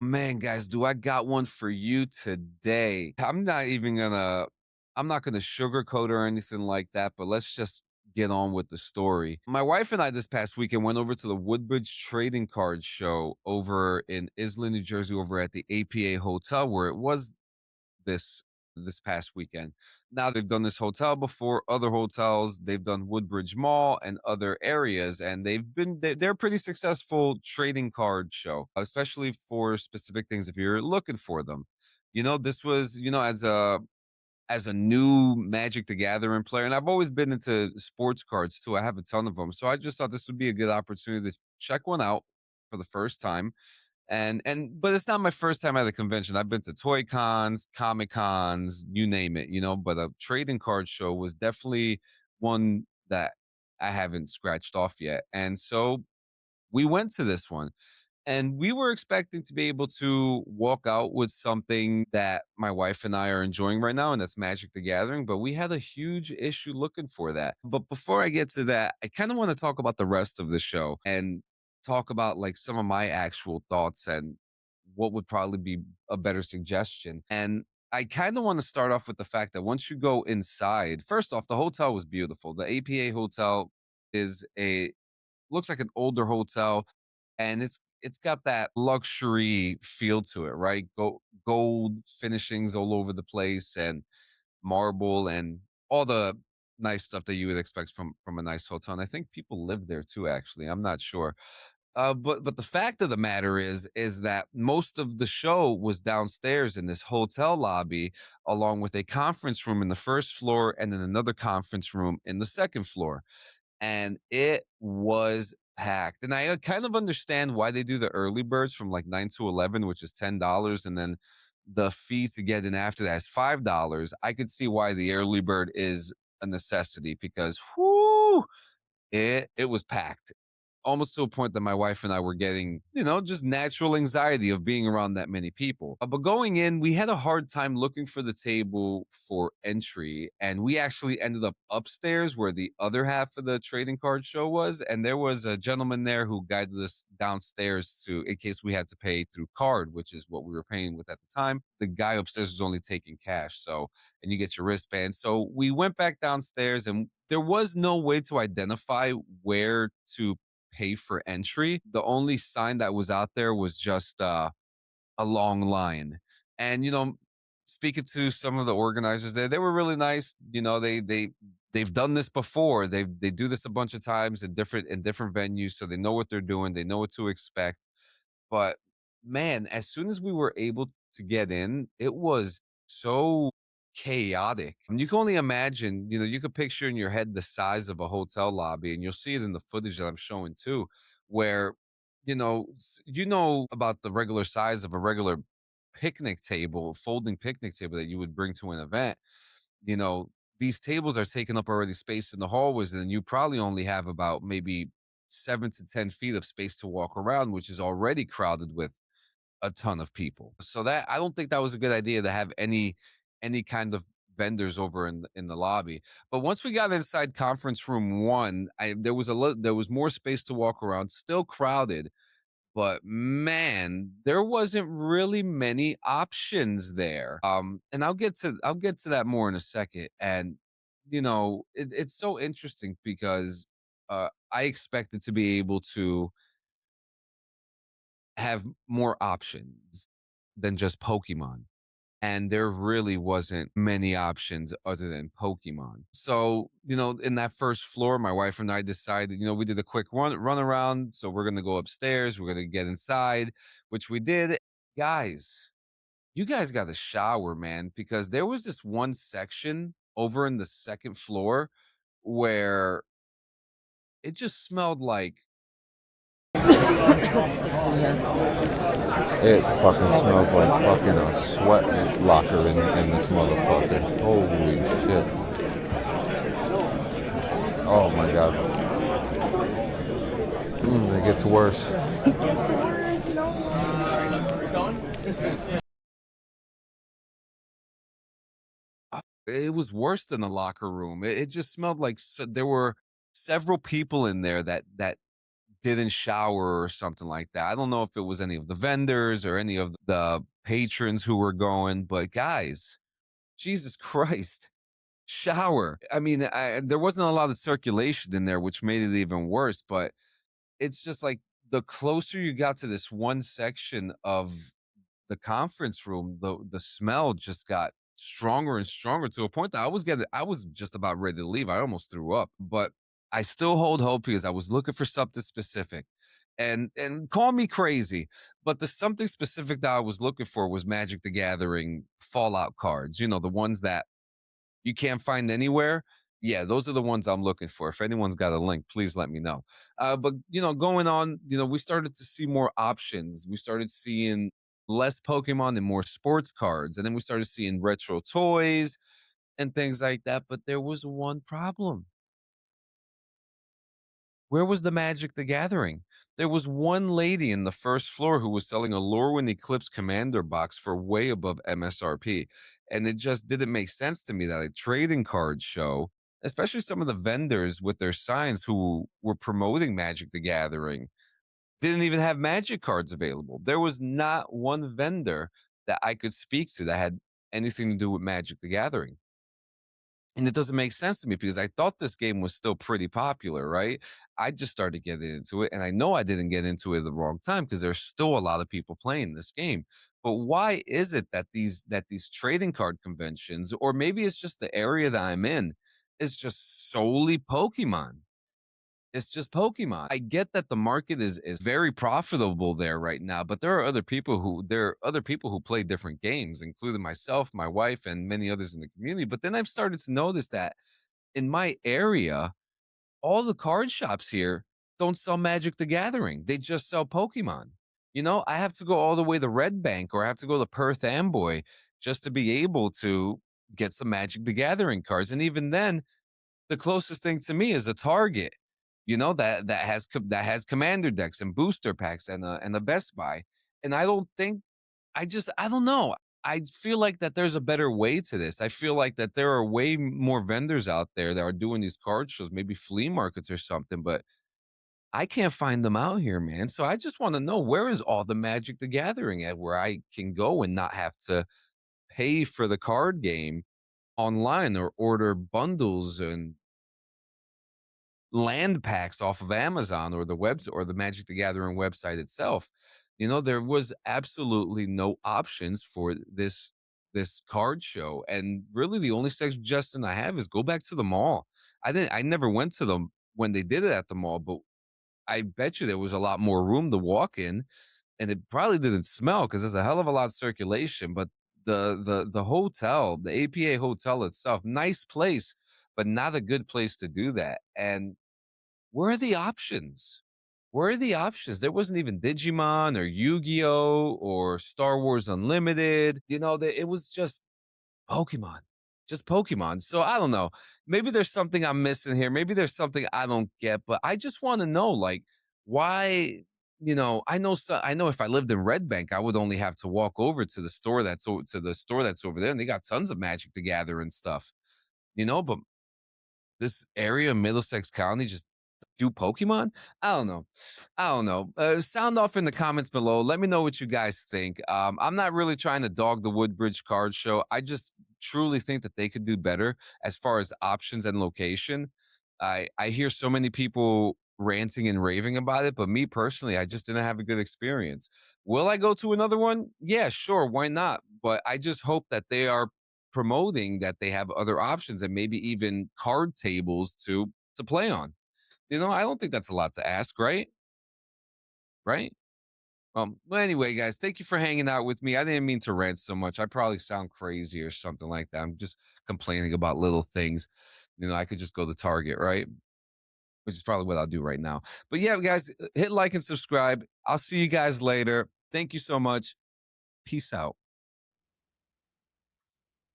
Man, guys, do I got one for you today. I'm not gonna sugarcoat or anything like that, but let's just get on with the story. My wife and I this past weekend went over to the Woodbridge Trading Card Show over in Island, New Jersey, over at the APA Hotel, where it was this this past weekend. Now they've done this hotel before, other hotels, they've done Woodbridge Mall and other areas, and they're a pretty successful trading card show, especially for specific things if you're looking for them. This was, as a new Magic the Gathering player, and I've always been into sports cards too. I have a ton of them. So I just thought this would be a good opportunity to check one out for the first time but it's not my first time at a convention. I've been to toy cons, comic cons, you name it, but a trading card show was definitely one that I haven't scratched off yet. And so we went to this one and we were expecting to be able to walk out with something that my wife and I are enjoying right now, and that's Magic the Gathering. But we had a huge issue looking for that. But before I get to that, I kind of want to talk about the rest of the show and talk about like some of my actual thoughts and what would probably be a better suggestion. And I kind of want to start off with the fact that once you go inside, first off, the hotel was beautiful. The APA hotel is a looks like an older hotel, and it's got that luxury feel to it, right? Gold finishings all over the place and marble and all the nice stuff that you would expect from a nice hotel. And I think people live there too, actually. I'm not sure. But the fact of the matter is that most of the show was downstairs in this hotel lobby, along with a conference room in the first floor and then another conference room in the second floor, and it was packed. And I kind of understand why they do the early birds from like 9 to 11, which is $10, and then the fee to get in after that is $5. I could see why the early bird is a necessity because whoo, it was packed almost to a point that my wife and I were getting, just natural anxiety of being around that many people. But going in, we had a hard time looking for the table for entry. And we actually ended up upstairs where the other half of the trading card show was. And there was a gentleman there who guided us downstairs in case we had to pay through card, which is what we were paying with at the time. The guy upstairs was only taking cash. And you get your wristband. So we went back downstairs and there was no way to identify where to pay for entry. The only sign that was out there was just a long line. And speaking to some of the organizers there, they were really nice. They've done this before. They do this a bunch of times in different venues, so they know what they're doing. They know what to expect. But man, as soon as we were able to get in, it was so chaotic. And you can only imagine, you could picture in your head the size of a hotel lobby, and you'll see it in the footage that I'm showing too, where about the regular size of a regular picnic table, folding picnic table that you would bring to an event. You know, these tables are taking up already space in the hallways, and then you probably only have about maybe 7 to 10 feet of space to walk around, which is already crowded with a ton of people. So that I don't think that was a good idea to have any kind of vendors over in the lobby. But once we got inside conference room one, there was more space to walk around, still crowded, but man, there wasn't really many options there. And I'll get to that more in a second. And it's so interesting because I expected to be able to have more options than just Pokemon. And there really wasn't many options other than Pokemon. So, in that first floor, my wife and I decided, we did a quick run around. So we're gonna go upstairs, we're gonna get inside, which we did. Guys, you guys got a shower, man, because there was this one section over in the second floor where it just smelled like It fucking smells like fucking a sweat locker in this motherfucker. Holy shit. Oh my god. It gets worse. It gets worse. No. it was worse than a locker room. It just smelled like there were several people in there that didn't shower or something like that. I don't know if it was any of the vendors or any of the patrons who were going, but guys, Jesus Christ, shower. I mean, there wasn't a lot of circulation in there, which made it even worse. But it's just like the closer you got to this one section of the conference room, the smell just got stronger and stronger to a point that I was just about ready to leave. I almost threw up, but I still hold hope because I was looking for something specific. And call me crazy, but the something specific that I was looking for was Magic the Gathering Fallout cards. You know, the ones that you can't find anywhere. Yeah, those are the ones I'm looking for. If anyone's got a link, please let me know. But going on, we started to see more options. We started seeing less Pokemon and more sports cards, and then we started seeing retro toys and things like that. But there was one problem. Where was the Magic the Gathering? There was one lady in the first floor who was selling a Lorwyn Eclipse Commander box for way above MSRP. And it just didn't make sense to me that a trading card show, especially some of the vendors with their signs who were promoting Magic the Gathering, didn't even have Magic cards available. There was not one vendor that I could speak to that had anything to do with Magic the Gathering. And it doesn't make sense to me because I thought this game was still pretty popular, right? I just started getting into it, and I know I didn't get into it at the wrong time because there's still a lot of people playing this game. But why is it that these trading card conventions, or maybe it's just the area that I'm in, is just solely Pokemon? It's just Pokemon. I get that the market is very profitable there right now, but there are other people who play different games, including myself, my wife, and many others in the community. But then I've started to notice that in my area, all the card shops here don't sell Magic the Gathering. They just sell Pokemon. I have to go all the way to Red Bank or I have to go to Perth Amboy just to be able to get some Magic the Gathering cards. And even then, the closest thing to me is a Target, that has commander decks and booster packs and a Best Buy. And I don't know. I feel like that there's a better way to this. I feel like that there are way more vendors out there that are doing these card shows, maybe flea markets or something, but I can't find them out here, man. So I just want to know, where is all the Magic the Gathering at where I can go and not have to pay for the card game online or order bundles and land packs off of Amazon or the Magic the Gathering website itself. There was absolutely no options for this card show. And really the only suggestion I have is go back to the mall. I never went to them when they did it at the mall, but I bet you there was a lot more room to walk in and it probably didn't smell because there's a hell of a lot of circulation. But the hotel, the APA hotel itself, nice place, but not a good place to do that. And where are the options? Where are the options? There wasn't even Digimon or Yu-Gi-Oh or Star Wars Unlimited. It was Pokemon, just Pokemon. So I don't know. Maybe there's something I'm missing here. Maybe there's something I don't get, but I just want to know, like, why. I know if I lived in Red Bank, I would only have to walk over to the store that's over there, and they got tons of Magic to gather and stuff. But this area of Middlesex County just do Pokemon? I don't know. I don't know. Sound off in the comments below. Let me know what you guys think. I'm not really trying to dog the Woodbridge Card Show. I just truly think that they could do better as far as options and location. I hear so many people ranting and raving about it, but me personally, I just didn't have a good experience. Will I go to another one? Yeah, sure. Why not? But I just hope that they are promoting that they have other options and maybe even card tables to play on. I don't think that's a lot to ask, right? Right? Well, anyway, guys, thank you for hanging out with me. I didn't mean to rant so much. I probably sound crazy or something like that. I'm just complaining about little things. I could just go to Target, right? Which is probably what I'll do right now. But yeah, guys, hit like and subscribe. I'll see you guys later. Thank you so much. Peace out.